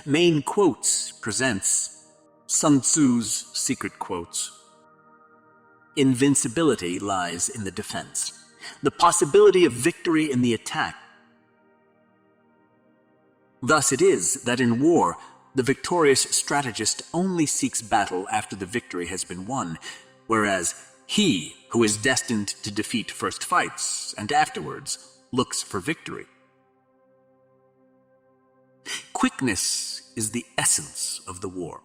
Main Quotes presents Sun Tzu's secret quotes. Invincibility lies in the defense. The possibility of victory in the attack. Thus it is that in war, the victorious strategist only seeks battle after the victory has been won, whereas he who is destined to defeat first fights and afterwards looks for victory. Quickness is the essence of the war.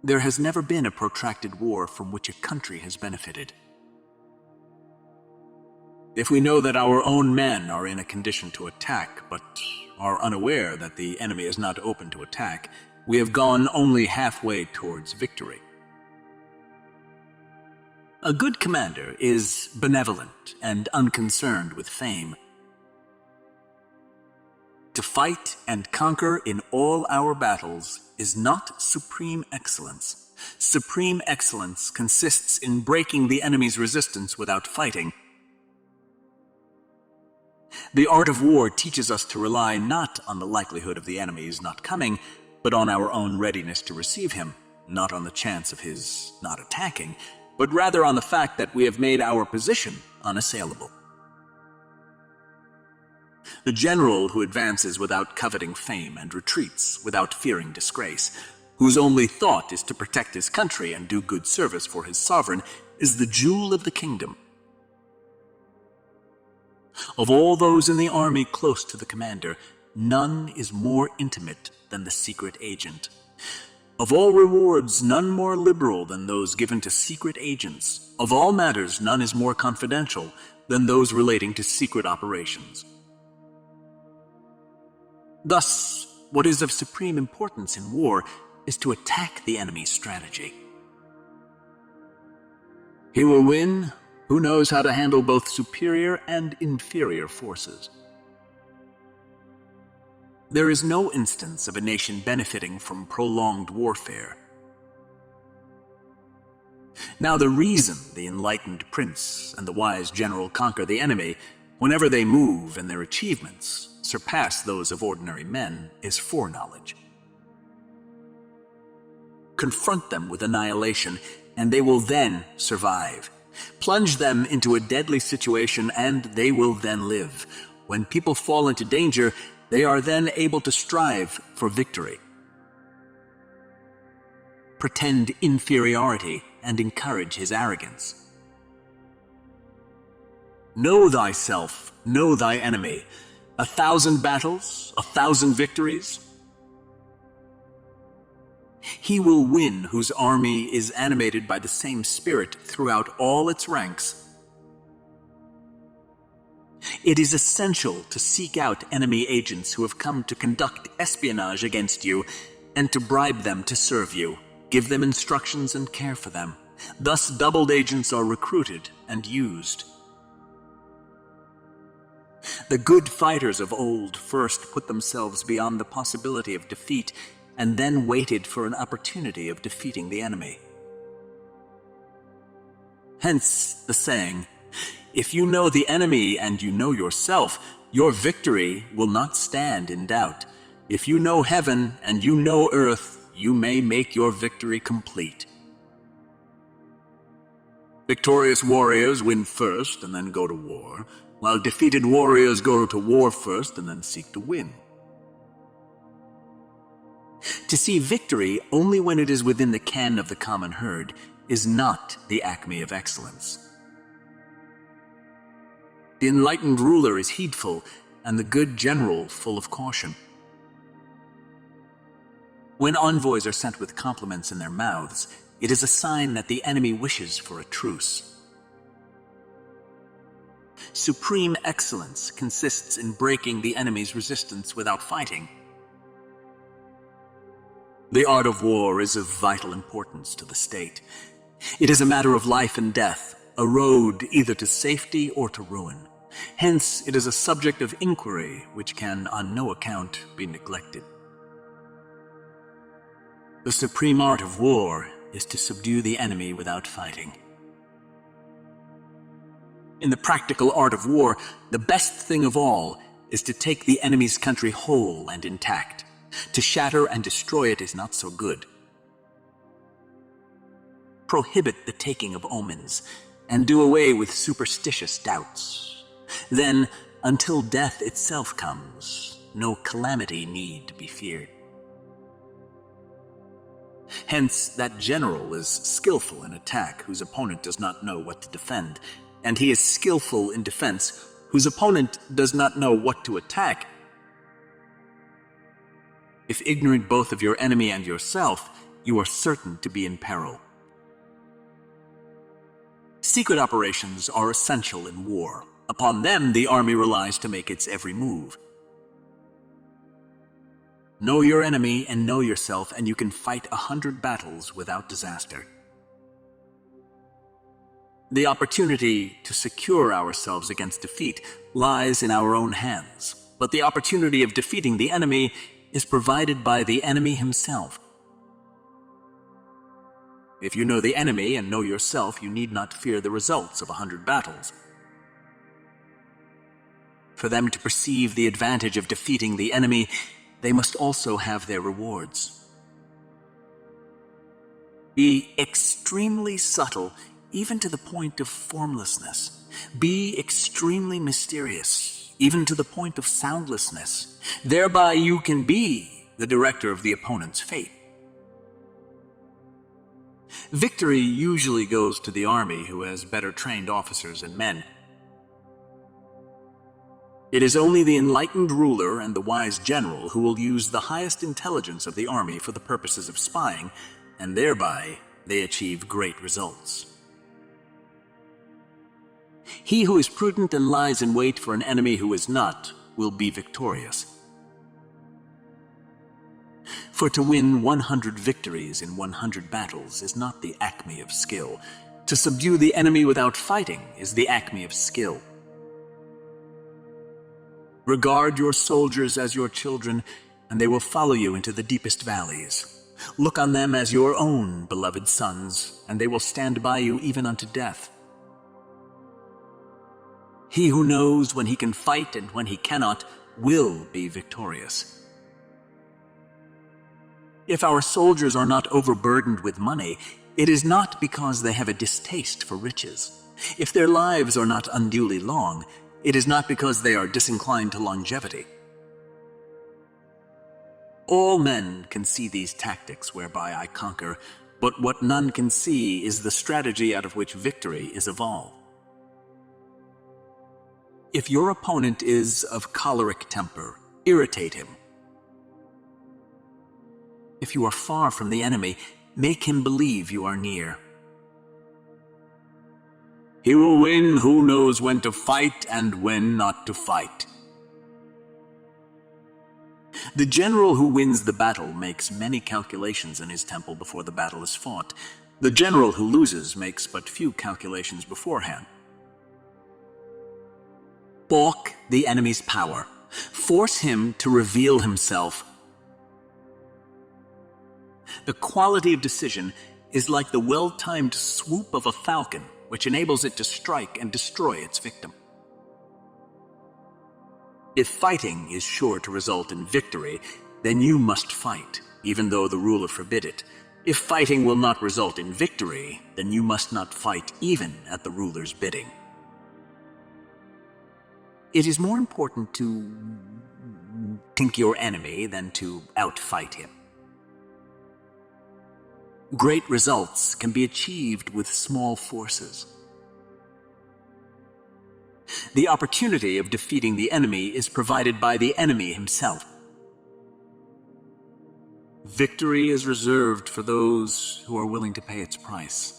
There has never been a protracted war from which a country has benefited. If we know that our own men are in a condition to attack, but are unaware that the enemy is not open to attack, we have gone only halfway towards victory. A good commander is benevolent and unconcerned with fame. To fight and conquer in all our battles is not supreme excellence. Supreme excellence consists in breaking the enemy's resistance without fighting. The art of war teaches us to rely not on the likelihood of the enemy's not coming, but on our own readiness to receive him, not on the chance of his not attacking, but rather on the fact that we have made our position unassailable. The general who advances without coveting fame and retreats without fearing disgrace, whose only thought is to protect his country and do good service for his sovereign, is the jewel of the kingdom. Of all those in the army close to the commander, none is more intimate than the secret agent. Of all rewards, none more liberal than those given to secret agents. Of all matters, none is more confidential than those relating to secret operations. Thus, what is of supreme importance in war is to attack the enemy's strategy. He will win who knows how to handle both superior and inferior forces. There is no instance of a nation benefiting from prolonged warfare. Now the reason the enlightened prince and the wise general conquer the enemy, whenever they move and their achievements surpass those of ordinary men, is foreknowledge. Confront them with annihilation, and they will then survive. Plunge them into a deadly situation, and they will then live. When people fall into danger, they are then able to strive for victory. Pretend inferiority and encourage his arrogance. Know thyself, know thy enemy. 1,000 battles, 1,000 victories. He will win whose army is animated by the same spirit throughout all its ranks. It is essential to seek out enemy agents who have come to conduct espionage against you and to bribe them to serve you. Give them instructions and care for them. Thus doubled agents are recruited and used. The good fighters of old first put themselves beyond the possibility of defeat and then waited for an opportunity of defeating the enemy. Hence the saying, if you know the enemy and you know yourself, your victory will not stand in doubt. If you know heaven and you know earth, you may make your victory complete. Victorious warriors win first and then go to war, while defeated warriors go to war first and then seek to win. To see victory only when it is within the ken of the common herd is not the acme of excellence. The enlightened ruler is heedful, and the good general full of caution. When envoys are sent with compliments in their mouths, it is a sign that the enemy wishes for a truce. Supreme excellence consists in breaking the enemy's resistance without fighting. The art of war is of vital importance to the state. It is a matter of life and death, a road either to safety or to ruin. Hence, it is a subject of inquiry which can on no account be neglected. The supreme art of war is to subdue the enemy without fighting. In the practical art of war, the best thing of all is to take the enemy's country whole and intact. To shatter and destroy it is not so good. Prohibit the taking of omens, and do away with superstitious doubts. Then, until death itself comes, no calamity need be feared. Hence, that general is skillful in attack whose opponent does not know what to defend, and he is skillful in defense whose opponent does not know what to attack. If ignorant both of your enemy and yourself, you are certain to be in peril. Secret operations are essential in war. Upon them, the army relies to make its every move. Know your enemy and know yourself, and you can fight 100 battles without disaster. The opportunity to secure ourselves against defeat lies in our own hands, but the opportunity of defeating the enemy is provided by the enemy himself. If you know the enemy and know yourself, you need not fear the results of 100 battles. For them to perceive the advantage of defeating the enemy, they must also have their rewards. Be extremely subtle, even to the point of formlessness. Be extremely mysterious, even to the point of soundlessness. Thereby you can be the director of the opponent's fate. Victory usually goes to the army, who has better trained officers and men. It is only the enlightened ruler and the wise general who will use the highest intelligence of the army for the purposes of spying, and thereby they achieve great results. He who is prudent and lies in wait for an enemy who is not will be victorious. For to win 100 victories in 100 battles is not the acme of skill. To subdue the enemy without fighting is the acme of skill. Regard your soldiers as your children, and they will follow you into the deepest valleys. Look on them as your own beloved sons, and they will stand by you even unto death. He who knows when he can fight and when he cannot will be victorious. If our soldiers are not overburdened with money, it is not because they have a distaste for riches. If their lives are not unduly long, it is not because they are disinclined to longevity. All men can see these tactics whereby I conquer, but what none can see is the strategy out of which victory is evolved. If your opponent is of choleric temper, irritate him. If you are far from the enemy, make him believe you are near. He will win who knows when to fight and when not to fight. The general who wins the battle makes many calculations in his temple before the battle is fought. The general who loses makes but few calculations beforehand. Balk the enemy's power. Force him to reveal himself. The quality of decision is like the well-timed swoop of a falcon, which enables it to strike and destroy its victim. If fighting is sure to result in victory, then you must fight, even though the ruler forbid it. If fighting will not result in victory, then you must not fight even at the ruler's bidding. It is more important to think your enemy than to outfight him. Great results can be achieved with small forces. The opportunity of defeating the enemy is provided by the enemy himself. Victory is reserved for those who are willing to pay its price.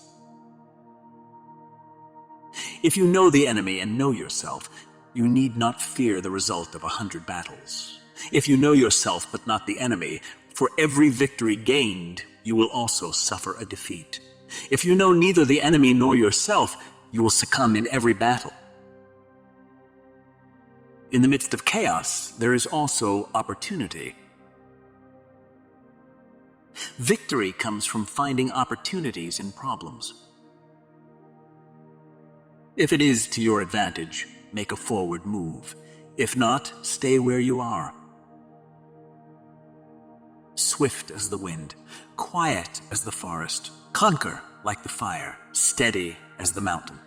If you know the enemy and know yourself, you need not fear the result of 100 battles. If you know yourself but not the enemy, for every victory gained, you will also suffer a defeat. If you know neither the enemy nor yourself, you will succumb in every battle. In the midst of chaos, there is also opportunity. Victory comes from finding opportunities in problems. If it is to your advantage, make a forward move. If not, stay where you are. Swift as the wind, quiet as the forest, conquer like the fire, steady as the mountain.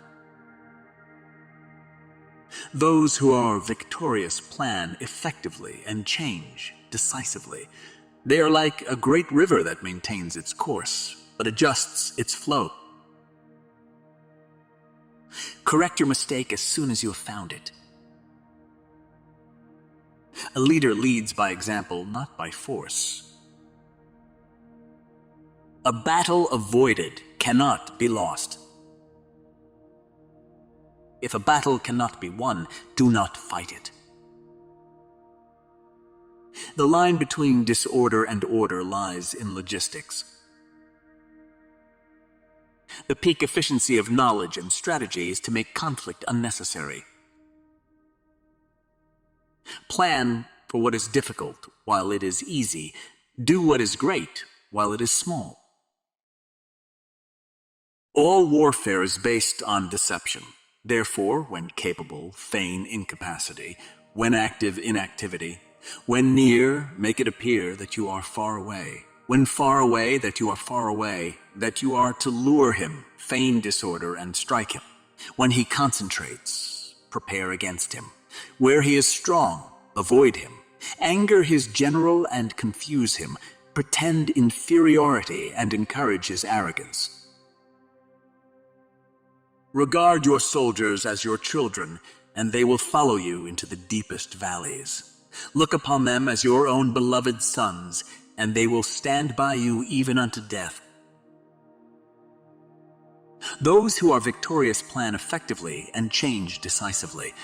Those who are victorious plan effectively and change decisively. They are like a great river that maintains its course, but adjusts its flow. Correct your mistake as soon as you have found it. A leader leads by example, not by force. A battle avoided cannot be lost. If a battle cannot be won, do not fight it. The line between disorder and order lies in logistics. The peak efficiency of knowledge and strategy is to make conflict unnecessary. Plan for what is difficult while it is easy. Do what is great while it is small. All warfare is based on deception. Therefore, when capable, feign incapacity. When active, inactivity. When near, make it appear that you are far away. When far away, that you are far away. That you are to lure him, feign disorder, and strike him. When he concentrates, prepare against him. Where he is strong, avoid him. Anger his general and confuse him. Pretend inferiority and encourage his arrogance. Regard your soldiers as your children, and they will follow you into the deepest valleys. Look upon them as your own beloved sons, and they will stand by you even unto death. Those who are victorious plan effectively and change decisively.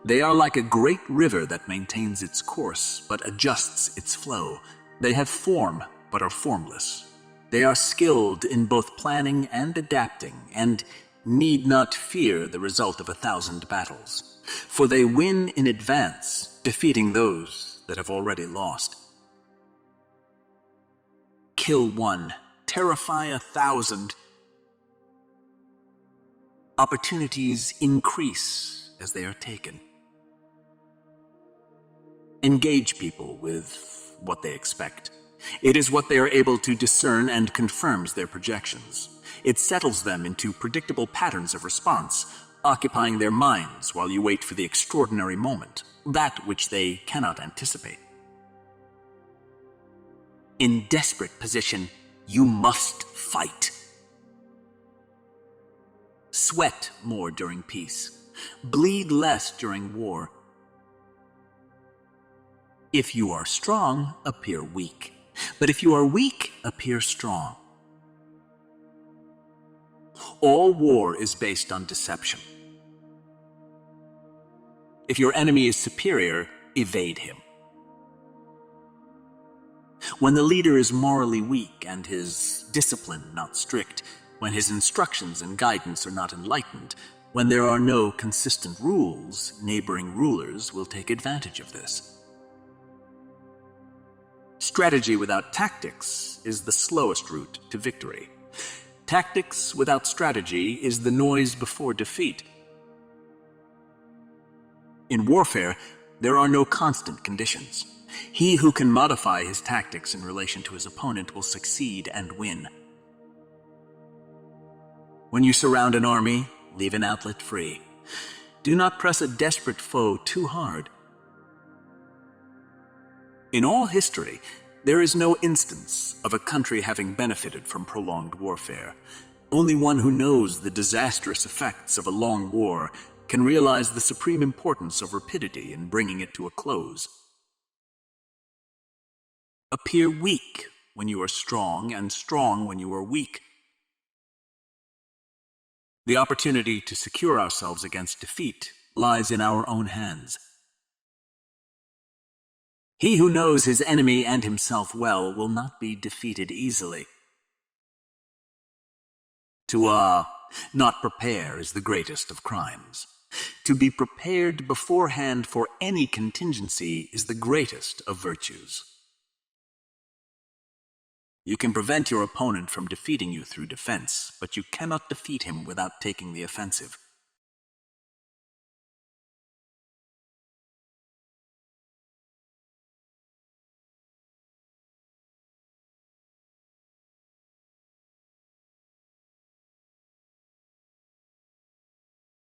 They are like a great river that maintains its course, but adjusts its flow. They have form, but are formless. They are skilled in both planning and adapting, and need not fear the result of 1,000 battles, for they win in advance, defeating those that have already lost. Kill one, terrify 1,000. Opportunities increase as they are taken. Engage people with what they expect. It is what they are able to discern and confirms their projections. It settles them into predictable patterns of response, occupying their minds while you wait for the extraordinary moment, that which they cannot anticipate. In desperate position, you must fight. Sweat more during peace. Bleed less during war. If you are strong, appear weak. But if you are weak, appear strong. All war is based on deception. If your enemy is superior, evade him. When the leader is morally weak and his discipline not strict, when his instructions and guidance are not enlightened, when there are no consistent rules, neighboring rulers will take advantage of this. Strategy without tactics is the slowest route to victory. Tactics without strategy is the noise before defeat. In warfare, there are no constant conditions. He who can modify his tactics in relation to his opponent will succeed and win. When you surround an army, leave an outlet free. Do not press a desperate foe too hard. In all history, there is no instance of a country having benefited from prolonged warfare. Only one who knows the disastrous effects of a long war can realize the supreme importance of rapidity in bringing it to a close. Appear weak when you are strong, and strong when you are weak. The opportunity to secure ourselves against defeat lies in our own hands. He who knows his enemy and himself well will not be defeated easily. To not prepare is the greatest of crimes. To be prepared beforehand for any contingency is the greatest of virtues. You can prevent your opponent from defeating you through defense, but you cannot defeat him without taking the offensive.